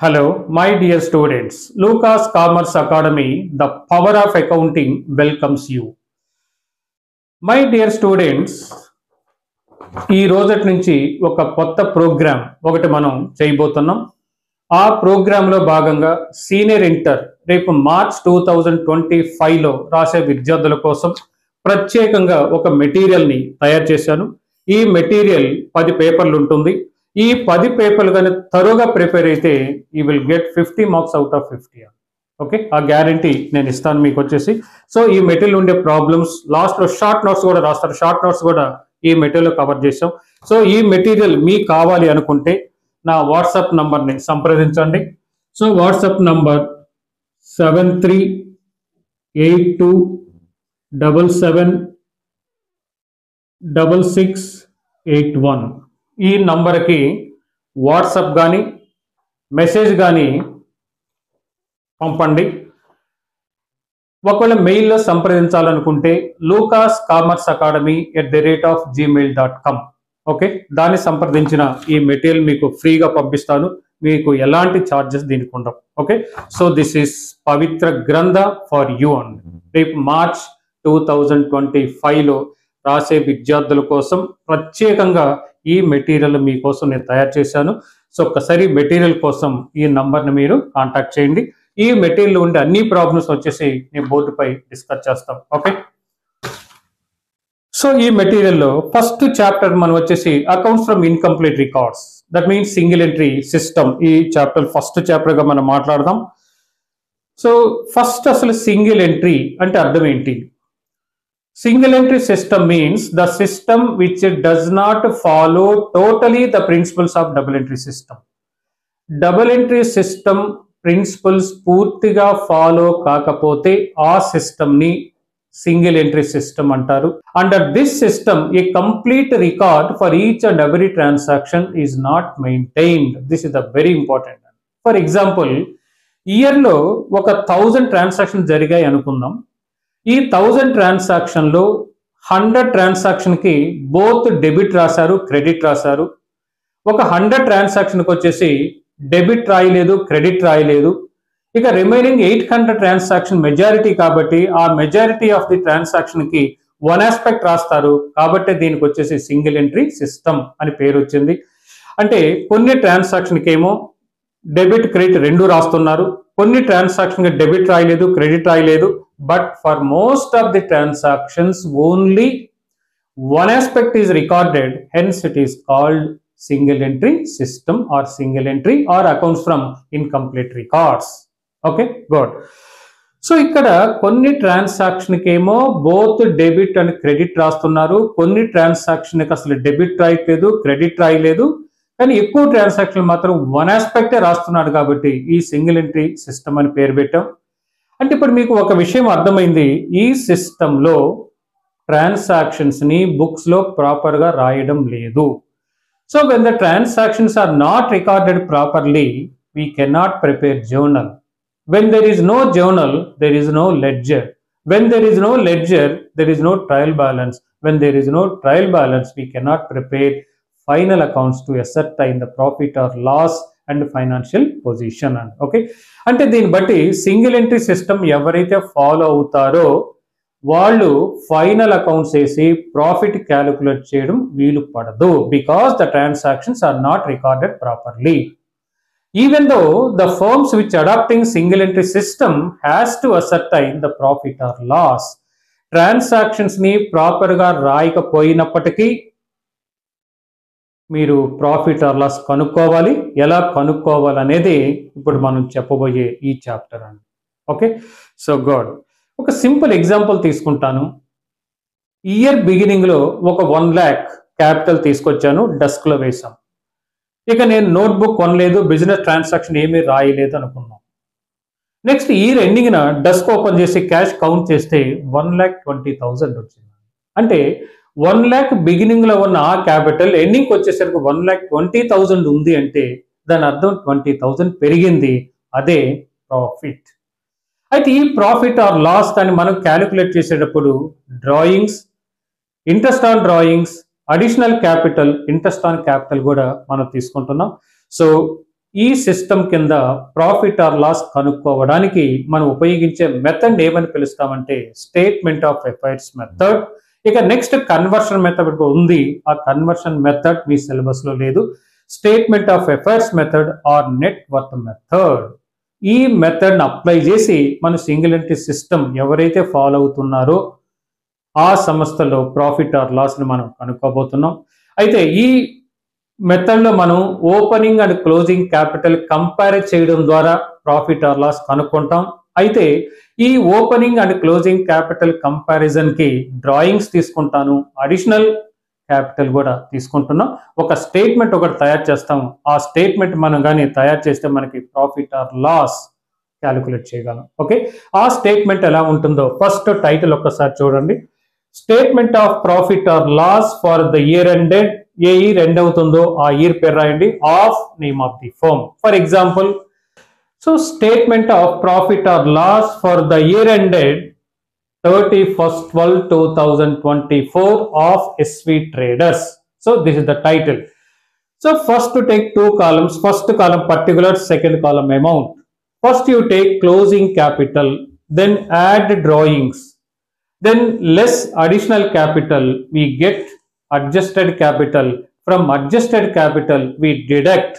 Hello, my dear students. Lucas Commerce Academy, the power of accounting welcomes you. My dear students, ఈ రోజటి నుంచి ఒక కొత్త programme ఒకటి మనం చేయబోతున్నాం. ఆ ప్రోగ్రాంలో భాగంగా సీనియర్ ఇంటర్ రేపు మార్చ్ 2025లో రాసే విద్యార్థుల కోసం ప్రత్యేకంగా ఒక మెటీరియల్ని తయారు చేశాను. ఈ మెటీరియల్ 10 పేపర్లు ఉంటుంది. ఈ 10 పేపర్లు కానీ తరువుగా ప్రిపేర్ అయితే you will get 50 marks out of 50. Okay, ఆ గ్యారంటీ నేను ఇస్తాను మీకు వచ్చేసి. సో ఈ మెటీరియల్ ఉండే ప్రాబ్లమ్స్ లాస్ట్లో షార్ట్ నోట్స్ కూడా రాస్తారు. షార్ట్ నోట్స్ కూడా ఈ మెటీరియల్ కవర్ చేసాం. సో ఈ మెటీరియల్ మీకు కావాలి అనుకుంటే నా వాట్సాప్ నంబర్ని సంప్రదించండి. So WhatsApp number 7382776681. ఈ నంబర్కి వాట్సాప్ కానీ మెసేజ్ కానీ పంపండి. ఒకవేళ మెయిల్లో సంప్రదించాలనుకుంటే lucascommerceacademy@gmail.com. ఓకే, దాన్ని సంప్రదించిన ఈ మెటీరియల్ మీకు ఫ్రీగా పంపిస్తాను. మీకు ఎలాంటి ఛార్జెస్ దీనికి ఉండవు. ఓకే, సో దిస్ ఈస్ పవిత్ర గ్రంథ ఫర్ యూ అండ్ రేపు మార్చ్ 2025లో రాసే విద్యార్థుల కోసం ప్రత్యేకంగా ఈ మెటీరియల్ మీకోసం నేను తయారు చేశాను. సో ఒక్కసారి మెటీరియల్ కోసం ఈ నంబర్ని మీరు కాంటాక్ట్ చేయండి. ఈ మెటీరియల్ ఉండే అన్ని ప్రాబ్లమ్స్ వచ్చేసి నేను బోర్డుపై డిస్కస్ చేస్తాం. ఓకే, సో ఈ మెటీరియల్లో ఫస్ట్ చాప్టర్ మనం వచ్చేసి accounts from incomplete records, that means single entry system. ఈ చాప్టర్ ఫస్ట్ చాప్టర్గా మనం మాట్లాడదాం. సో ఫస్ట్ అసలు సింగిల్ ఎంట్రీ అంటే అర్థం ఏంటి? Single entry system means the system which does not follow totally the principles of double entry system. Double entry system principles పూర్తిగా follow కాకపోతే ఆ సిస్టమ్ ని సింగిల్ ఎంట్రీ సిస్టమ్ అంటారు. Under this system, a complete record for each and every transaction is not maintained. This is the very important. For example, ఇయర్లో ఒక 1000 transaction జరిగాయి అనుకుందాం. ఈ 1000 ట్రాన్సాక్షన్లో 100 ట్రాన్సాక్షన్కి బోత్ డెబిట్ రాశారు, క్రెడిట్ రాశారు. ఒక 100 ట్రాన్సాక్షన్కి వచ్చేసి డెబిట్ రాయలేదు, క్రెడిట్ రాయలేదు. ఇక రిమైనింగ్ 800 ట్రాన్సాక్షన్ మెజారిటీ కాబట్టి ఆ మెజారిటీ ఆఫ్ ది ట్రాన్సాక్షన్కి వన్ ఆస్పెక్ట్ రాస్తారు. కాబట్టి దీనికి వచ్చేసి సింగిల్ ఎంట్రీ సిస్టమ్ అని పేరు వచ్చింది. అంటే కొన్ని ట్రాన్సాక్షన్కి ఏమో డెబిట్ క్రెడిట్ రెండు రాస్తున్నారు, కొన్ని ట్రాన్సాక్షన్కి డెబిట్ రాయలేదు, క్రెడిట్ రాయలేదు. But for most of the transactions only one aspect is recorded, hence it is called single entry system or single entry or accounts from incomplete records. Okay, good. So ఇక్కడ కొన్ని ట్రాన్సాక్షన్కి ఏమో both debit and credit రాస్తున్నారు, కొన్ని ట్రాన్సాక్షన్కి అసలు debit రాయట్లేదు, credit రాయలేదు. కానీ ఎక్కువ transaction మాత్రం వన్ ఆస్పెక్టే రాస్తున్నాడు కాబట్టి ఈ సింగిల్ ఎంట్రీ సిస్టమ్ అని పేరు పెట్టాం. అంటే ఇప్పుడు మీకు ఒక విషయం అర్థమైంది, ఈ సిస్టంలో ట్రాన్సాక్షన్స్ని బుక్స్లో ప్రాపర్గా రాయడం లేదు. So when the transactions are not recorded properly we cannot prepare journal. When there is no journal there is no ledger. When there is no ledger there is no trial balance. When there is no trial balance we cannot prepare final accounts to ascertain the profit or loss and financial position and. Okay, అంటే దీన్ని బట్టి single entry system ఎవరైతే follow అవుతారో వాళ్ళు final accounts వేసి profit calculate చేయడం వీలు పడదు, because the transactions are not recorded properly. Even though the firms which adopting single entry system has to ascertain the profit or loss. Transactions ని proper గా రాయకపోయినప్పటికీ మీరు ప్రాఫిట్ ఆర్ లాస్ కనుక్కోవాలి. ఎలా కనుక్కోవాలనేది ఇప్పుడు మనం చెప్పబోయే ఈ చాప్టర్ అండి. Okay, so good. ఒక సింపుల్ ఎగ్జాంపుల్ తీసుకుంటాను. ఇయర్ బిగినింగ్లో ఒక 1 lakh క్యాపిటల్ తీసుకొచ్చాను, డెస్క్లో వేసాం. ఇక నేను నోట్బుక్ కొనలేదు, బిజినెస్ ట్రాన్సాక్షన్ ఏమీ రాయలేదు అనుకున్నాం. నెక్స్ట్ ఇయర్ ఎండింగ్న డెస్క్ ఓపెన్ చేసి క్యాష్ కౌంట్ చేస్తే 1,20,000 వచ్చింది. అంటే 1 lakh బిగినింగ్లో ఉన్న ఆ క్యాపిటల్ ఎండింగ్కి వచ్చేసరికి 1,20,000 ఉంది. అంటే దాని అర్థం 20,000 పెరిగింది, అదే ప్రాఫిట్. అయితే ఈ ప్రాఫిట్ ఆర్ లాస్ దాన్ని మనం క్యాలిక్యులేట్ చేసేటప్పుడు drawings, interest on drawings, additional capital, interest on capital కూడా మనం తీసుకుంటున్నాం. సో ఈ సిస్టమ్ కింద ప్రాఫిట్ ఆర్ లాస్ కనుక్కోవడానికి మనం ఉపయోగించే మెథడ్ ఏమని పిలుస్తామంటే స్టేట్మెంట్ ఆఫ్ అఫైర్స్ మెథడ్. ఇక నెక్స్ట్ కన్వర్షన్ మెథడ్ ఉంది. ఆ కన్వర్షన్ మెథడ్ మీ సిలబస్ లో లేదు. Statement of affairs method or net worth method. ఈ మెథడ్ అప్లై చేసి మన సింగిల్ ఎంట్రీ సిస్టమ్ ఎవరైతే ఫాలో అవుతున్నారో ఆ సంస్థలో ప్రాఫిట్ ఆర్ లాస్ ని మనం కనుక్కోబోతున్నాం. అయితే ఈ మెథడ్ లో మనం opening and closing capital compare చేయడం ద్వారా ప్రాఫిట్ ఆర్ లాస్ కనుక్కుంటాం. అయితే ఈ opening and closing capital comparison కి డ్రాయింగ్స్ తీసుకుంటాను, అడిషనల్ క్యాపిటల్ కూడా తీసుకుంటున్నాం. ఒక స్టేట్మెంట్ ఒకటి తయారు చేస్తాం. ఆ స్టేట్మెంట్ మనం కానీ తయారు చేస్తే మనకి ప్రాఫిట్ ఆర్ లాస్ క్యాలిక్యులేట్ చేయగలం. ఓకే, ఆ స్టేట్మెంట్ ఎలా ఉంటుందో ఫస్ట్ టైటిల్ ఒక్కసారి చూడండి. Statement of profit or loss for the year ended. ఏ ఇయర్ ఎండ్ అవుతుందో ఆ ఇయర్ పేరు రాయండి. Of name of the firm. For example, so statement of profit or loss for the year ended 31/12/2024 of SV Traders. So this is the title. So first to take two columns. First column particular, second column amount. First you take closing capital, then add drawings, then less additional capital, we get adjusted capital. From adjusted capital we deduct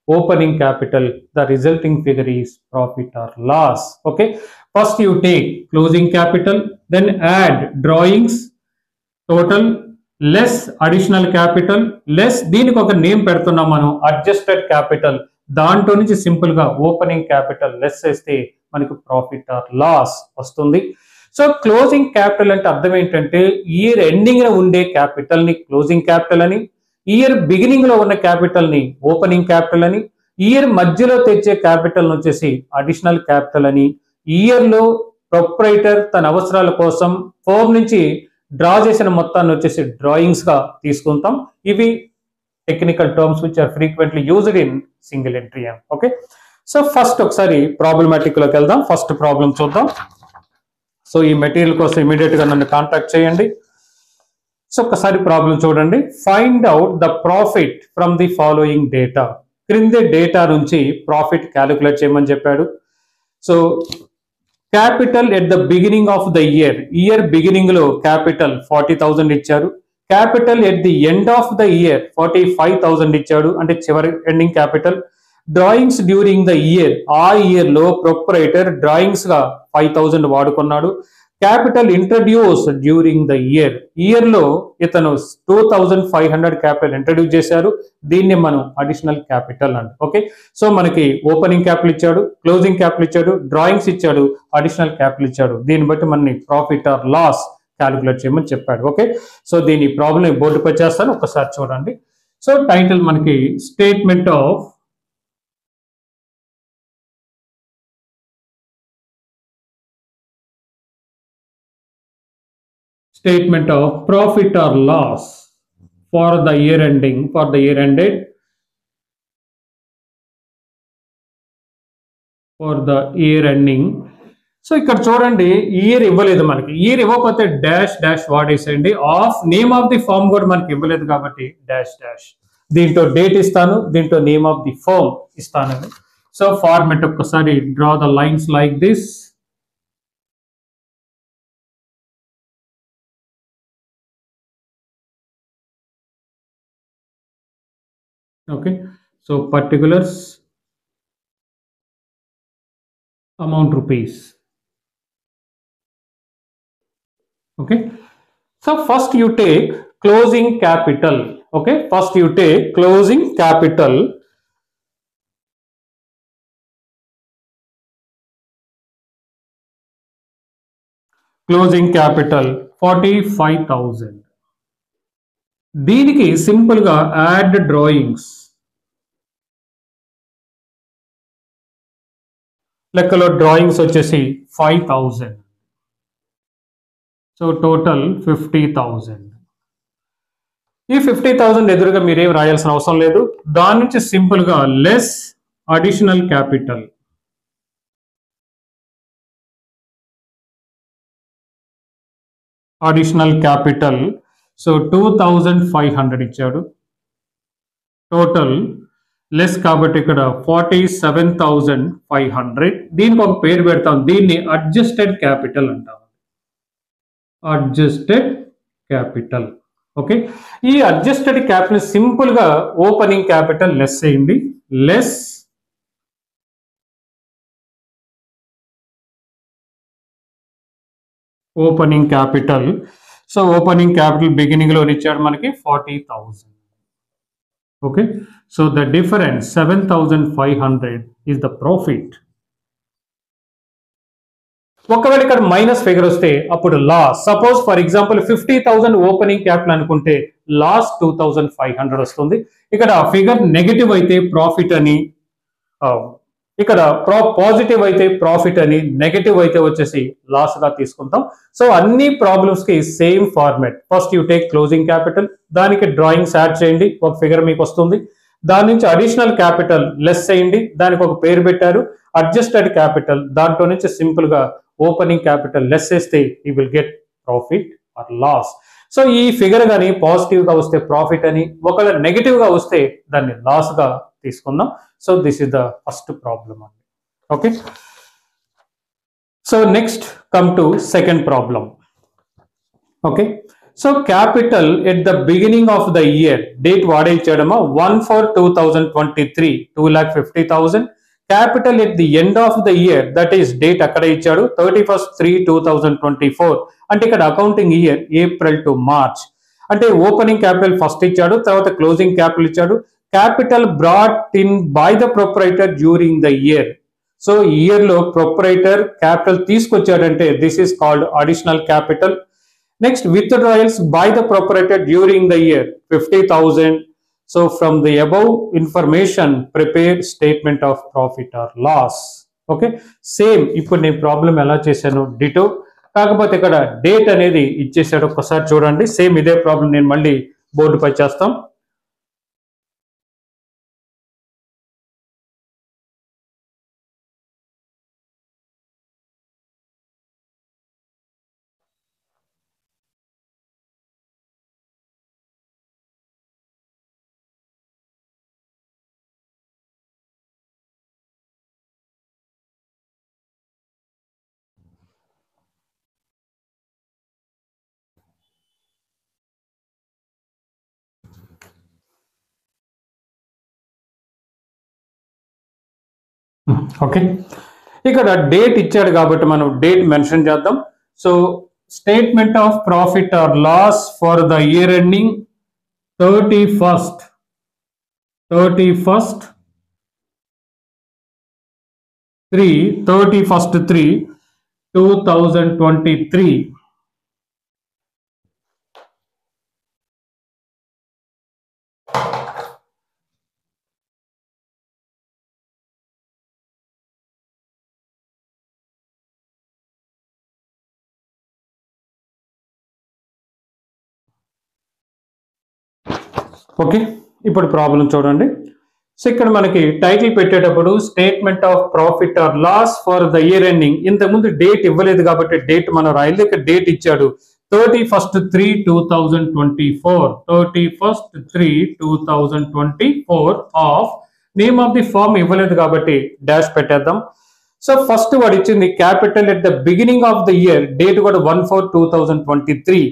opening capital. The resulting figure is profit or loss. Okay, first you take closing capital, then add drawings, total, less additional capital, less దీనికి ఒక name పెడుతున్నాం మనం adjusted capital. దాంట్లో నుంచి simple గా opening capital less చేస్తే మనకు profit or loss వస్తుంది. సో క్లోజింగ్ క్యాపిటల్ అంటే అర్థం ఏంటంటే ఇయర్ ఎండింగ్ లో ఉండే క్యాపిటల్ ని క్లోజింగ్ క్యాపిటల్ అని, ఇయర్ బిగినింగ్ లో ఉన్న క్యాపిటల్ ని ఓపెనింగ్ క్యాపిటల్ అని, ఇయర్ మధ్యలో తెచ్చే క్యాపిటల్ వచ్చేసి అడిషనల్ క్యాపిటల్ అని, ఇయర్ లో ప్రొప్రైటర్ తన అవసరాల కోసం ఫోర్ నుంచి డ్రా చేసిన మొత్తాన్ని వచ్చేసి డ్రాయింగ్స్ గా తీసుకుంటాం. ఇవి technical terms which are frequently used in single entry. Okay, so first ఒకసారి ప్రాబ్లమాటిక్ లోకి వెళ్దాం. ఫస్ట్ ప్రాబ్లం చూద్దాం. సో ఈ మెటీరియల్ కోసం ఇమీడియట్ గా నన్ను కాంటాక్ట్ చేయండి. సో ఒకసారి ప్రాబ్లం చూడండి. Find out the profit from the following data. క్రింది డేటా నుంచి ప్రాఫిట్ క్యాలిక్యులేట్ చేయమని చెప్పాడు. So capital at the beginning of the year beginning లో క్యాపిటల్ 40,000 ఇచ్చారు. Capital at the end of the year 45,000 ఇచ్చాడు, అంటే చివరి ending capital. Drawings during the year, ఆ ఇయర్ లో ప్రొప్రైటర్ డ్రాయింగ్స్ గా 5,000 వాడుకున్నాడు. Capital introduce during the year లో ఇతను 2,500 క్యాపిటల్ ఇంట్రడ్యూస్ చేశారు. దీన్ని మనం అడిషనల్ క్యాపిటల్ అండి. ఓకే, సో మనకి ఓపెనింగ్ క్యాపిటల్ ఇచ్చాడు, క్లోజింగ్ క్యాపిటల్ ఇచ్చాడు, డ్రాయింగ్స్ ఇచ్చాడు, అడిషనల్ క్యాపిటల్ ఇచ్చాడు. దీన్ని బట్టి మనని ప్రాఫిట్ ఆర్ లాస్ క్యాలిక్యులేట్ చేయమని చెప్పాడు. ఓకే, సో దీని ప్రాబ్లం బోర్డుపై చేస్తాను, ఒకసారి చూడండి. సో టైటిల్ మనకి statement of profit or loss for the year ended so ఇక్కడ చూడండి, ఇయర్ ఇవ్వలేదు మనకి. ఇయర్ ఇవ్వకపోతే డాష్ డాష్ వాడేసేయండి. Of name of the firm కూడా మనకి ఇవ్వలేదు కాబట్టి డాష్ డాష్. దీంట్లో డేట్ ఇస్తాను, దీంట్లో నేమ్ ఆఫ్ ది ఫర్మ్ ఇస్తాను. సో ఫార్మెట్ ఒక్కసారి draw the lines like this. Okay, so particulars, amount rupees. Okay, so first you take closing capital. Okay, first you take closing capital. Closing capital 45,000. దీనికి simple గా add drawings. లెక్కలో drawings వచ్చేసి 5,000. So total 50,000. ఈ 50,000 ఎదురుగా మీరేం రాయాల్సిన అవసరం లేదు. దాని నుంచి సింపుల్ గా less additional capital. Additional capital so 2,500 ఇచ్చాడు. టోటల్ లెస్ కాబట్టి ఇక్కడ 47,500. దీనికి ఒక పేరు పెడతాం, దీన్ని అడ్జస్టెడ్ క్యాపిటల్ అంటాం. Adjusted capital. ఓకే, ఈ అడ్జస్టెడ్ క్యాపిటల్ సింపుల్ గా ఓపెనింగ్ క్యాపిటల్ లెస్ చేయండి. Less opening capital. So opening capital beginning లో ఇచ్చాడు మనకి 40,000. Okay, so the difference 7,500 is the profit. ఒకవేళ ఇక్కడ మైనస్ ఫిగర్ వస్తే అప్పుడు loss. Suppose for example 50,000 opening capital అనుకుంటే లాస్ 2,500 వస్తుంది. ఇక్కడ ఫిగర్ నెగటివ్ అయితే ప్రాఫిట్ అని, ఇక్కడ పాజిటివ్ అయితే ప్రాఫిట్ అని, నెగటివ్ అయితే వచ్చేసి లాస్ గా తీసుకుంటాం. సో అన్ని ప్రాబ్లమ్స్ కి same format. First you take closing capital, దానికి డ్రాయింగ్స్ యాడ్ చేయండి, ఒక ఫిగర్ మీకు వస్తుంది. దాని నుంచి అడిషనల్ క్యాపిటల్ లెస్ చేయండి, దానికి ఒక పేరు పెట్టారు అడ్జస్టెడ్ క్యాపిటల్. దాంట్లో నుంచి సింపుల్ గా ఓపెనింగ్ క్యాపిటల్ లెస్ చేస్తే you will get profit or loss. So ఈ ఫిగర్ కానీ పాజిటివ్ గా వస్తే ప్రాఫిట్ అని, ఒకవేళ నెగటివ్ గా వస్తే దాన్ని లాస్ గా తీసుకుందాం. So this is the first problem అండి. Okay, so next come to second problem. Okay, so capital at the beginning of the year, date వాడే ఇచ్చాడమ్మా 1/4/2023 2,50,000. Capital at the end of the year, that is date అక్కడ ఇచ్చాడు 31/3/2024. అంటే ఇక్కడ accounting year April to March. అంటే opening capital first ఇచ్చాడు, తర్వాత closing capital ఇచ్చాడు. Capital brought in by the proprietor during the year. So year లో proprietor capital తీసుకొచ్చాడంటే this is called additional capital. Next withdrawals by the proprietor during the year 50,000. So from the above information prepare statement of profit or loss. Okay, same ఇప్పుడు నేను problem ఎలా చేశాను ditto, కాకపోతే ఇక్కడ date అనేది ఇచ్చేసాడు. ఒకసారి చూడండి, సేమ్ ఇదే ప్రాబ్లం నేను మళ్ళీ బోర్డు పై చేస్తాం. ఓకే, ఇక్కడ డేట్ ఇచ్చాడు కాబట్టి మనం డేట్ మెన్షన్ చేద్దాం. So statement of profit or loss for the year ending 31st 3/2023. Okay, ఇప్పుడు ప్రాబ్లం చూడండి. సో ఇక్కడ మనకి టైటిల్ పెట్టేటప్పుడు statement of profit or loss for the year ending, ఇంతకుముందు డేట్ ఇవ్వలేదు కాబట్టి డేట్ మనం రాయలేదు. ఇక్కడ డేట్ ఇచ్చాడు 31/3/2024. 31/3/2024 of name of the firm ఇవ్వలేదు కాబట్టి డాష్ పెట్టేద్దాం. సో ఫస్ట్ వాడు ఇచ్చింది capital at the beginning of the year, date కూడా 1/4/2023.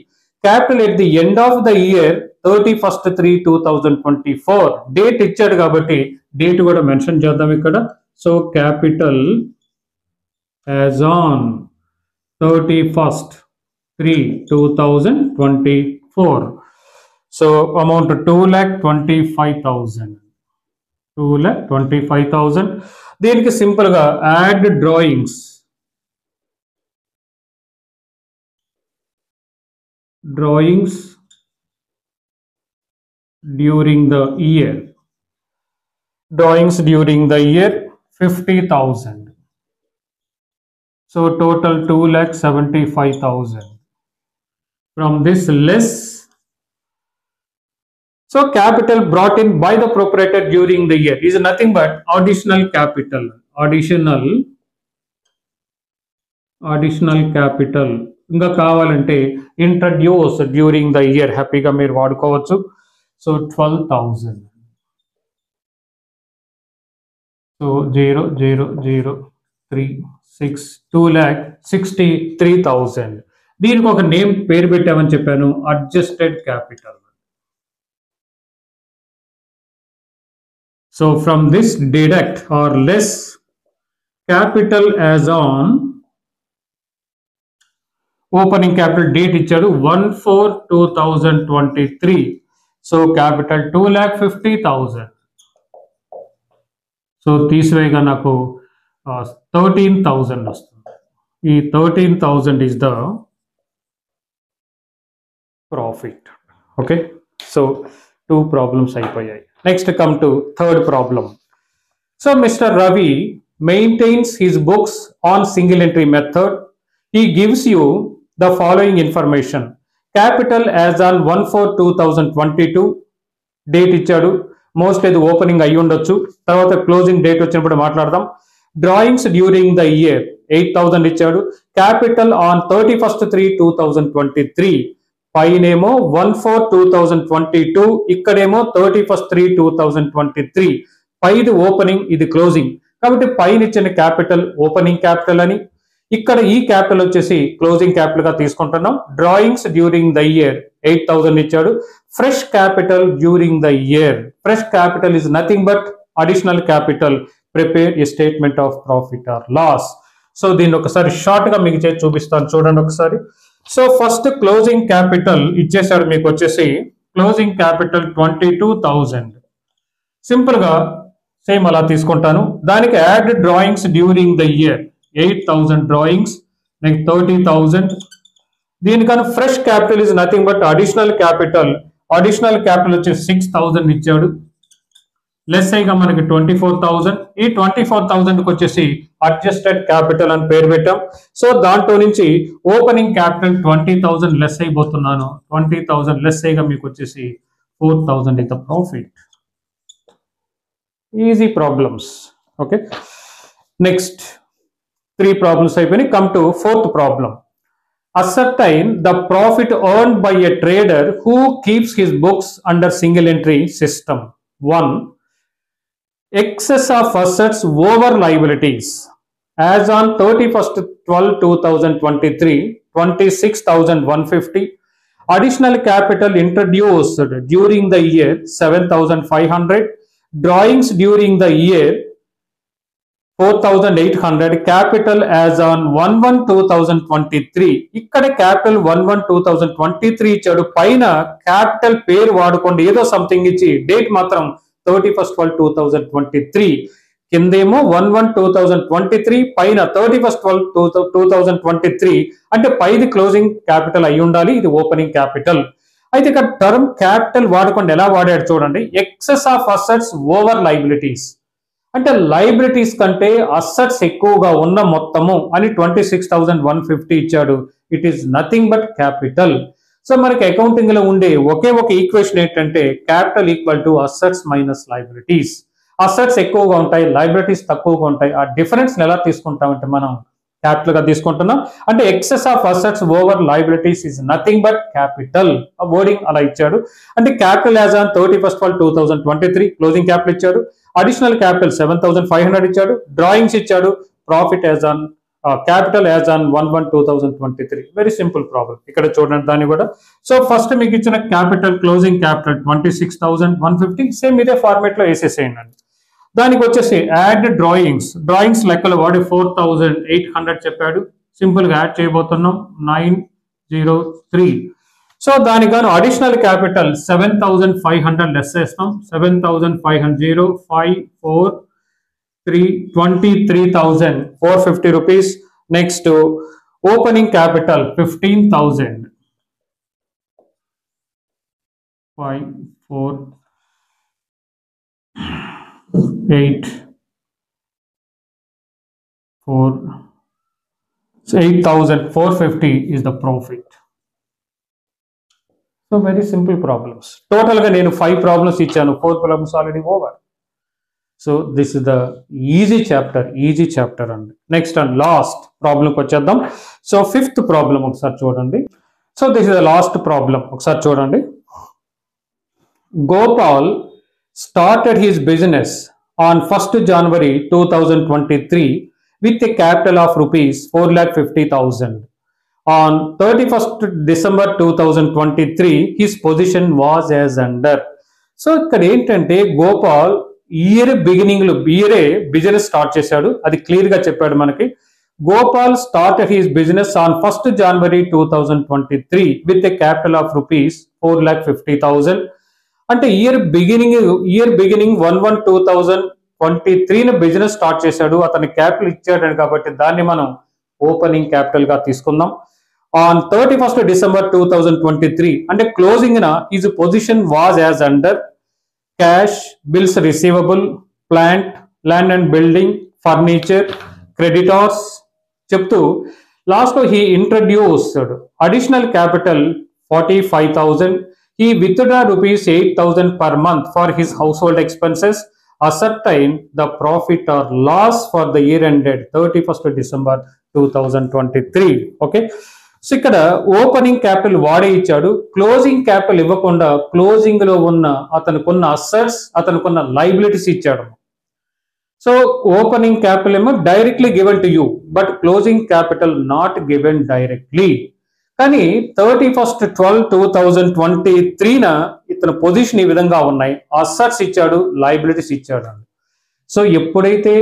Capital at the end of the year 31/3/2024. Date ఇచ్చాడు కాబట్టి డేట్ కూడా మెన్షన్ చేద్దాం ఇక్కడ. So capital as on 31/3/2024. So amount 2,25,000. 2,25,000. దీనికి సింపుల్ గా add drawings during the year. Drawings during the year 50,000. So total 2,75,000. From this less, so capital brought in by the proprietor during the year is nothing but additional capital. Additional capital. ఇంకా కావాలంటే introduce during the year హ్యాపీగా మీరు వాడుకోవచ్చు. So 12,000. So 0.0036 2,63,000. దీనికి ఒక name పేరు పెట్టామని చెప్పాను, adjusted capital. So from this deduct or less capital as on opening capital date ఇచ్చాడు 1/4/2023. So capital 2,50,000. సో తీసివేయగా నాకు 13,000 వస్తుంది. ఈ 13,000 is the profit. Okay, so 2 problems అయిపోయాయి. Next come to third problem. So mister Ravi maintains his books on single entry method. He gives you the following information. Capital as on 1/4/2022 date ఇచ్చాడు. Most ఇది opening అయ్యి ఉండొచ్చు, తర్వాత closing date వచ్చినప్పుడు మాట్లాడదాం. Drawings during the year 8,000 ఇచ్చాడు. Capital on 31/3/2023. పైనేమో 1/4/2022, ఇక్కడేమో 31/3/2023. పైది ఓపెనింగ్, ఇది క్లోజింగ్. కాబట్టి పైన ఇచ్చిన క్యాపిటల్ ఓపెనింగ్ క్యాపిటల్ అని, ఇక్కడ ఈ క్యాపిటల్ వచ్చేసి క్లోజింగ్ క్యాపిటల్ గా తీసుకుంటున్నాం. డ్రాయింగ్స్ డ్యూరింగ్ ద ఇయర్ 8,000 ఇచ్చాడు. Fresh capital during the year, fresh capital is nothing but additional capital. Prepare a statement of profit or loss. So దీన్ని ఒకసారి షార్ట్ గా మీకు చేసి చూపిస్తాను, చూడండి ఒకసారి. సో ఫస్ట్ క్లోజింగ్ క్యాపిటల్ ఇచ్చేసాడు మీకు వచ్చేసి, క్లోజింగ్ క్యాపిటల్ 22,000. సింపుల్ గా సేమ్ అలా తీసుకుంటాను. దానికి add drawings during the year 8,000 drawings, next 30,000. దీనికన్నా fresh capital is nothing but additional capital. Additional capital వచ్చి 6,000 ఇచ్చాడు. లెస్ అయ్యగా మనకి 24,000. ఈ 24,000 కి వచ్చేసి అడ్జస్టెడ్ క్యాపిటల్ అని పేరు పెట్టాం. సో దాంట్లో నుంచి ఓపెనింగ్ క్యాపిటల్ 20,000 లెస్ అయిపోతున్నాను. 20,000 లెస్ అయ్యగా మీకు వచ్చేసి 4,000 is the profit. Easy problems. Okay, next 3 problems అయిపోయినాయి. Come to fourth problem. Ascertain the profit earned by a trader who keeps his books under single entry system. 1. Excess of assets over liabilities. As on 31/12/2023, 26,150. Additional capital introduced during the year 7,500. Drawings during the year 4,800. Capital as on 1/1/2023. ఇక్కడ capital 1/1/2023 ఇచ్చాడు. పైన capital పేరు వాడుకోండి, ఏదో something ఇచ్చి date మాత్రం 31/12/2023. కిందేమో 1/1/2023, పైన 31/12/2023. అంటే పైది క్లోజింగ్ క్యాపిటల్ అయి ఉండాలి, ఇది ఓపెనింగ్ క్యాపిటల్. అయితే ఇక్కడ టర్మ్ క్యాపిటల్ వాడుకోండి, ఎలా వాడాడు చూడండి. Excess of assets over liabilities అంటే లైబిలిటీస్ కంటే అసెట్స్ ఎక్కువగా ఉన్న మొత్తము అని 26,150 ఇచ్చాడు. It is nothing but capital. So మనకి అకౌంటింగ్ లో ఉండే ఒకే ఒక ఈక్వేషన్ ఏంటంటే capital equal to assets minus liabilities. Assets ఎక్కువగా ఉంటాయి, లైబిలిటీస్ తక్కువగా ఉంటాయి. ఆ డిఫరెన్స్ ఎలా తీసుకుంటామంటే మనం క్యాపిటల్ గా తీసుకుంటున్నాం. అంటే excess of assets over liabilities is nothing but capital. Wording అలా ఇచ్చాడు. అంటే capital as on 31/12/2023 closing capital ఇచ్చాడు. అడిషనల్ క్యాపిటల్ 7,500 ఇచ్చాడు. డ్రాయింగ్స్ ఇచ్చాడు. Profit as on capital as on 1/1/2023. Very simple problem. ఇక్కడ చూడండి దాన్ని కూడా. సో ఫస్ట్ మీకు ఇచ్చిన క్యాపిటల్ క్లోజింగ్ క్యాపిటల్ 26,150 సేమ్ ఇదే ఫార్మేట్ లో వేసేసేయండి. దానికి వచ్చేసి యాడ్ డ్రాయింగ్స్, డ్రాయింగ్స్ లెక్కలు వాడి 4,800 చెప్పాడు. సింపుల్ గా యాడ్ చేయబోతున్నాం 903. సో దానికి గాను అడిషనల్ క్యాపిటల్ 7,500 లెస్ చేస్తాం. 7,500 543 23,450 rupees. Next opening capital 15,000 8,450 is the profit. So very simple problems. Total ga nenu 5 problems ichanu, 4 problems already over. So this is the easy chapter and next and last problem ko cheddam. So fifth problem okasari chudandi. So this is the last problem okasari chudandi. Gopal started his business on 1st January 2023 with a capital of rupees 4,50,000. On 31st December 2023, his position was as under. So ఇక్కడ ఏంటంటే గోపాల్ ఇయరే business start చేశాడు, అది clear గా చెప్పాడు మనకి. Gopal started his business on 1st January 2023 with a capital of rupees 4,50,000. అంటే year beginning 1/1/2023 business start చేశాడు, అతని క్యాపిటల్ ఇచ్చాడు కాబట్టి దాన్ని మనం ఓపెనింగ్ క్యాపిటల్ గా తీసుకుందాం. ఆన్ 31st December 2023 అంటే క్లోజింగ్ న his position was as under cash, bills receivable, plant, land and building, furniture, creditors చెప్తూ లాస్ట్ లో he introduced additional capital 45,000. He withdrew rupees 8,000 per month for his household expenses, ascertain the profit or loss for the year ended 31st December 2023. Okay. So ఇక్కడ opening capital వాడే ఇచ్చాడు, closing capital ఇవ్వకుండా closing లో ఉన్న అతనుకున్న assets, అతనుకున్న liabilities ఇచ్చాడు. So opening capital ఏమో directly given to you, but closing capital not given directly. కానీ 31st 12/2023 ఇతని పొజిషన్ ఈ విధంగా ఉన్నాయి, అసెట్స్ ఇచ్చాడు, లైబిలిటీస్ ఇచ్చాడు. సో ఎప్పుడైతే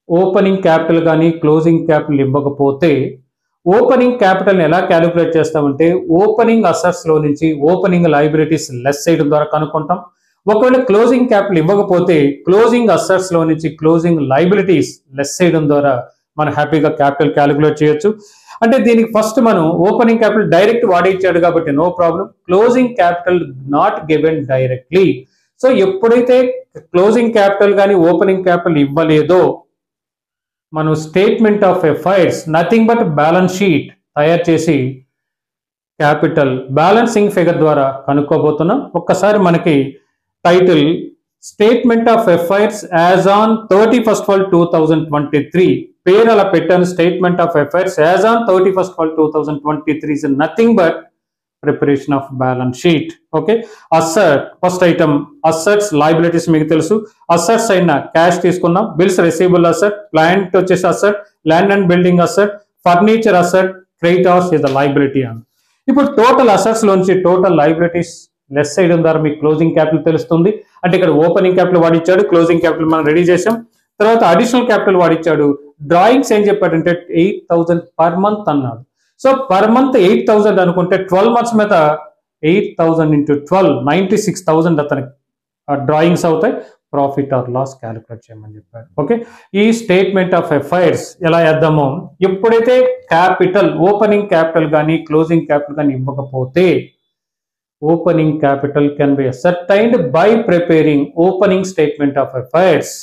ఓపెనింగ్ క్యాపిటల్ కానీ క్లోజింగ్ క్యాపిటల్ ఇవ్వకపోతే ఓపెనింగ్ క్యాపిటల్ని ఎలా క్యాలిక్యులేట్ చేస్తామంటే ఓపెనింగ్ అసెట్స్ లో నుంచి ఓపెనింగ్ లైబిలిటీస్ లెస్ చేయడం ద్వారా కనుక్కుంటాం. ఒకవేళ క్లోజింగ్ క్యాపిటల్ ఇవ్వకపోతే క్లోజింగ్ అసెట్స్ లో నుంచి క్లోజింగ్ లైబిలిటీస్ లెస్ చేయడం ద్వారా మనం హ్యాపీగా క్యాపిటల్ క్యాలిక్యులేట్ చేయొచ్చు. అంటే దీనికి ఫస్ట్ మనం ఓపెనింగ్ క్యాపిటల్ డైరెక్ట్ వాడి ఇచ్చాడు కాబట్టి no problem, closing capital not given directly. So ఎప్పుడైతే క్లోజింగ్ క్యాపిటల్ కానీ ఓపెనింగ్ క్యాపిటల్ ఇవ్వలేదో మనం statement of affairs nothing but balance sheet తయారు చేసి క్యాపిటల్ బ్యాలెన్సింగ్ ఫిగర్ ద్వారా కనుక్కోబోతున్నాం. ఒక్కసారి మనకి title statement of affairs as on 31st 12/2023 పేరు అలా పెట్టాను. Statement of affairs as on 31st 12/2023 is nothing but preparation of balance sheet. Okay. Asset first item assets, liabilities మీకు తెలుసు. అసెట్స్ అయిన క్యాష్ తీసుకున్నాం, బిల్స్ రిసీవబుల్ అసెట్, ప్లాంట్ వచ్చేసి asset, land and building asset, furniture asset, creditors is the liability అని. ఇప్పుడు total assets లోంచి total liabilities less చేయడం ద్వారా మీకు క్లోజింగ్ క్యాపిటల్ తెలుస్తుంది. అంటే ఇక్కడ ఓపెనింగ్ క్యాపిటల్ వాడిచ్చాడు, క్లోజింగ్ క్యాపిటల్ మనం రెడీ చేసాం. తర్వాత అడిషనల్ క్యాపిటల్ వాడిచ్చాడు. డ్రాయింగ్స్ ఏం చెప్పాడంటే 8,000 పర్ మంత్ అన్నాడు. సో పర్ మంత్ 8,000 అనుకుంటే 12 months మీద 8,000 into 12 96,000 అతనికి డ్రాయింగ్స్ అవుతాయి. ప్రాఫిట్ ఆర్ లాస్ క్యాలిక్యులేట్ చేయమని చెప్పాడు. ఓకే. ఈ స్టేట్మెంట్ ఆఫ్ అఫైర్స్ ఎలా వేద్దామో, ఎప్పుడైతే క్యాపిటల్ ఓపెనింగ్ క్యాపిటల్ కానీ క్లోజింగ్ క్యాపిటల్ కానీ ఇవ్వకపోతే opening capital can be ascertained by preparing opening statement of affairs.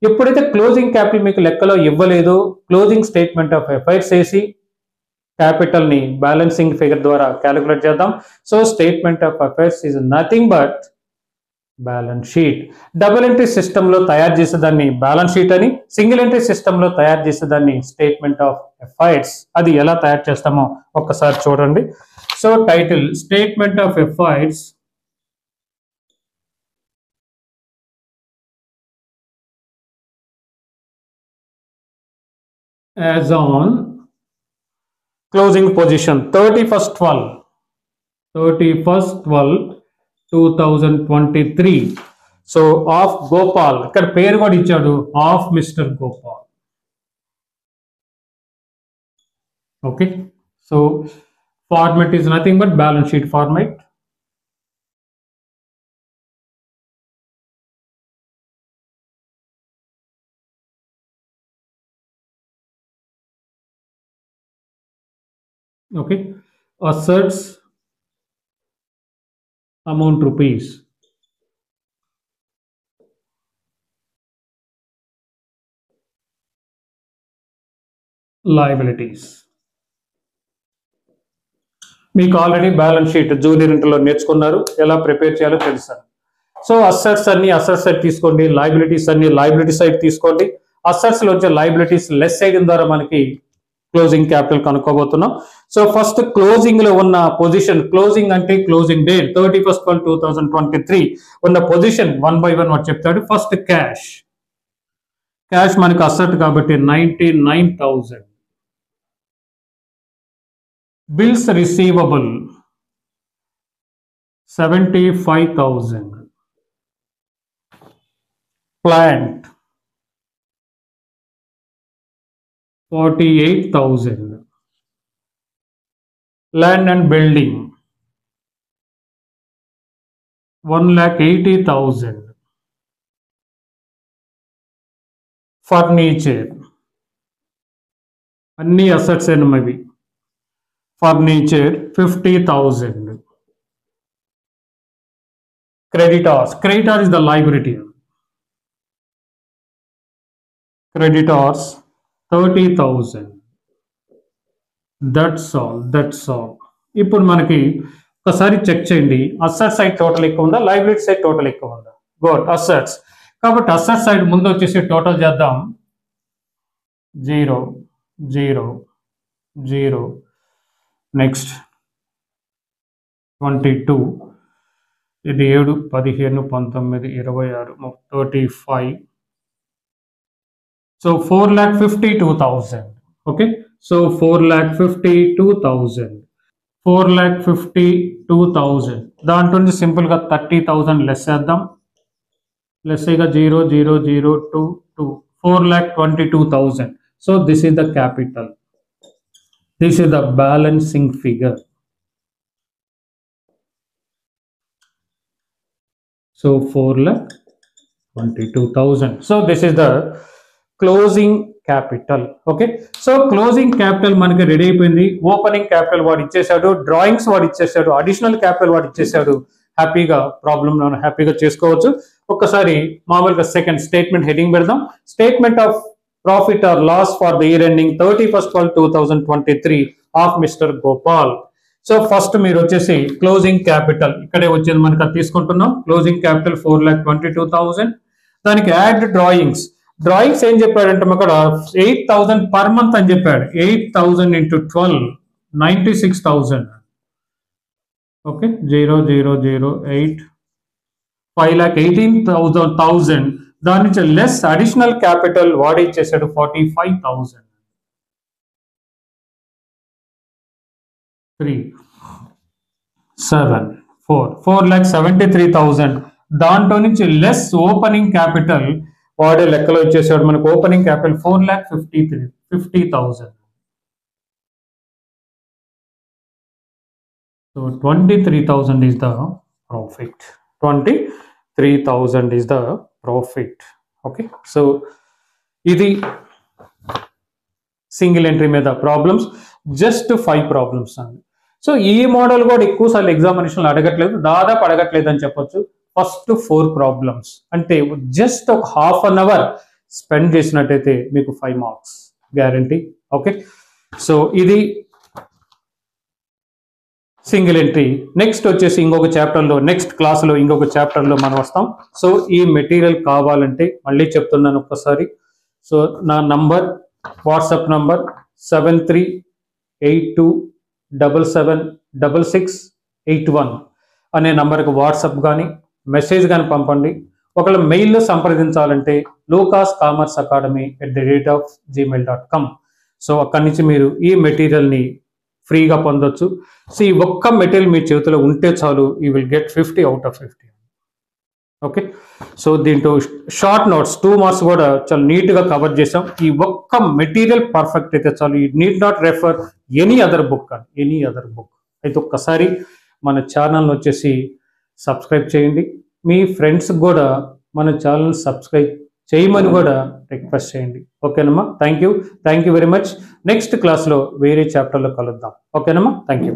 ఎప్పుడైతే క్లోజింగ్ క్యాపిటల్ మీకు లెక్కలో ఇవ్వలేదో క్లోజింగ్ స్టేట్మెంట్ ఆఫ్ అఫైర్స్ వేసి క్యాపిటల్ ని బ్యాలెన్సింగ్ ఫిగర్ ద్వారా క్యాలిక్యులేట్ చేద్దాం. So statement of affairs is nothing but balance sheet. Double entry system లో తయారు చేసేదాన్ని బ్యాలెన్స్ షీట్ అని, సింగిల్ ఎంట్రీ సిస్టమ్ లో తయారు చేసేదాన్ని స్టేట్మెంట్ ఆఫ్ అఫైర్స్. అది ఎలా తయారు చేస్తామో ఒక్కసారి చూడండి. So title statement of affairs as on closing position 31st 12/2023. So of Gopal, ఇక్కడ పేరు కూడా ఇచ్చాడు, of mister Gopal. Okay. So format is nothing but balance sheet format. Okay. Assets amount rupees, liabilities. మీకు ఆల్రెడీ బ్యాలెన్స్ షీట్ జూనియర్ ఇంటర్లో నేర్చుకున్నారు, ఎలా prepare చేయాలో తెలుసు. సో అసెట్స్ అన్ని అసెట్స్ సైడ్ తీసుకోండి, లైబిలిటీస్ అన్ని లైబిలిటీ సైడ్ తీసుకోండి. అసెట్స్ లో వచ్చే లైబిలిటీస్ లెస్ చేయడం ద్వారా మనకి closing capital కనుక్కోబోతున్నాం. So first closing లో ఉన్న పొజిషన్, క్లోజింగ్ అంటే క్లోజింగ్ డేట్ 31/12/2023 ఉన్న పొజిషన్ 1 by 1 వాడు చెప్తాడు. ఫస్ట్ క్యాష్ మనకి అసెట్ కాబట్టి 99,000. Bills receivable 75,000. Plant 48,000. Land and building 1,80,000. Furniture అన్ని అసెట్స్ ఏమవి. Furniture 50,000. Creditors is the liability. Creditors 30,000. That's all. ఇప్పుడు మనకి ఒకసారి చెక్ చేయండి, అసెట్ సైడ్ టోటల్ ఎక్కువ ఉందా, లైబిలిటీ సైడ్ టోటల్ ఎక్కువ ఉందా. Good, assets. కాబట్టి అసెట్ సైడ్ ముందు వచ్చేసి టోటల్ చేద్దాం. 0 0 0. నెక్స్ట్ 22. ఇది 7 15 19 26 35. సో 4,52,000. Okay, so 4,52,000. 4,52,000 దాంట్లో నుంచి సింపుల్గా 30,000 లెస్ చేద్దాం. లెస్ అయ్యగా 0 0 0 2 2. 4,22,000. So this is the capital. This is the balancing figure. So 4,22,000. So this is the closing capital. Okay, so closing capital మనకి రెడీ అయిపోయింది. ఓపెనింగ్ క్యాపిటల్ వాడు ఇచ్చేసాడు, డ్రాయింగ్స్ వాడు ఇచ్చేసాడు, అడిషనల్ క్యాపిటల్ వాడు ఇచ్చేసాడు. హ్యాపీగా ప్రాబ్లమ్ హ్యాపీగా చేసుకోవచ్చు. ఒక్కసారి మామూలుగా సెకండ్ స్టేట్మెంట్ హెడింగ్ పెడదాం. Statement of profit or loss for the year ending 31/12/2023 of mister Gopal. So first మీరు వచ్చేసి క్లోజింగ్ క్యాపిటల్ ఇక్కడే వచ్చేది మనకి అది తీసుకుంటున్నాం. Closing capital 4,22,000. దానికి యాడ్ డ్రాయింగ్స్ ఏం చెప్పాడంటే అక్కడ 8,000 పర్ మంత్ అని చెప్పాడు. 8,000 into 12 96,000. ఓకే, 0 0 0 8 5,18,000. దాని నుంచి లెస్ అడిషనల్ క్యాపిటల్ వాడి ఇచ్చేసాడు 45,000. 3 7 4 4,73,000. దాంట్లో నుంచి లెస్ ఓపెనింగ్ క్యాపిటల్ వాడే లెక్కలో ఇచ్చేసాడు మనకు. Opening capital 4,50,000. So 23,000 is the profit. 23,000 is the profit. Okay, so ఇది సింగిల్ ఎంట్రీ మీద ప్రాబ్లమ్స్, జస్ట్ 5 ప్రాబ్లమ్స్ అండి. సో ఈ మోడల్ కూడా ఎక్కువసార్లు ఎగ్జామినేషన్లో అడగట్లేదు, దాదాపు అడగట్లేదు అని చెప్పొచ్చు. ఫస్ట్ 4 ప్రాబ్లమ్స్ అంటే జస్ట్ ఒక హాఫ్ అన్ అవర్ స్పెండ్ చేసినట్టయితే మీకు 5 మార్క్స్ గ్యారంటీ. ఓకే, సో ఇది సింగిల్ ఎంట్రీ. నెక్స్ట్ వచ్చేసి ఇంకొక చాప్టర్లో, నెక్స్ట్ క్లాస్లో ఇంకొక చాప్టర్లో మనం వస్తాం. సో ఈ మెటీరియల్ కావాలంటే మళ్ళీ చెప్తున్నాను ఒక్కసారి. సో నా నంబర్, వాట్సాప్ నంబర్ 7382776681 అనే నంబర్కి వాట్సాప్ కానీ మెసేజ్ కానీ పంపండి. ఒకవేళ మెయిల్లో సంప్రదించాలంటే lucascommerceacademy@gmail.com. సో అక్కడి నుంచి మీరు ఈ మెటీరియల్ని ఫ్రీగా పొందొచ్చు. సో ఈ ఒక్క మెటీరియల్ మీ చేతిలో ఉంటే చాలు, you will get 50 out of 50. Okay, so దీంట్లో షార్ట్ నోట్స్ 2 మార్క్స్ కూడా చాలా నీట్గా కవర్ చేసాం. ఈ ఒక్క మెటీరియల్ పర్ఫెక్ట్ అయితే చాలు. You need not refer any other book అయితే ఒక్కసారి మన ఛానల్ వచ్చేసి సబ్స్క్రైబ్ చేయండి. మీ ఫ్రెండ్స్ కూడా మన ఛానల్ సబ్స్క్రైబ్ చేయమని కూడా రిక్వెస్ట్ చేయండి. ఓకేనమ్మా, thank you very much. Next క్లాస్లో వేరే చాప్టర్లో కలుద్దాం. ఓకేనమ్మా, థ్యాంక్ యూ.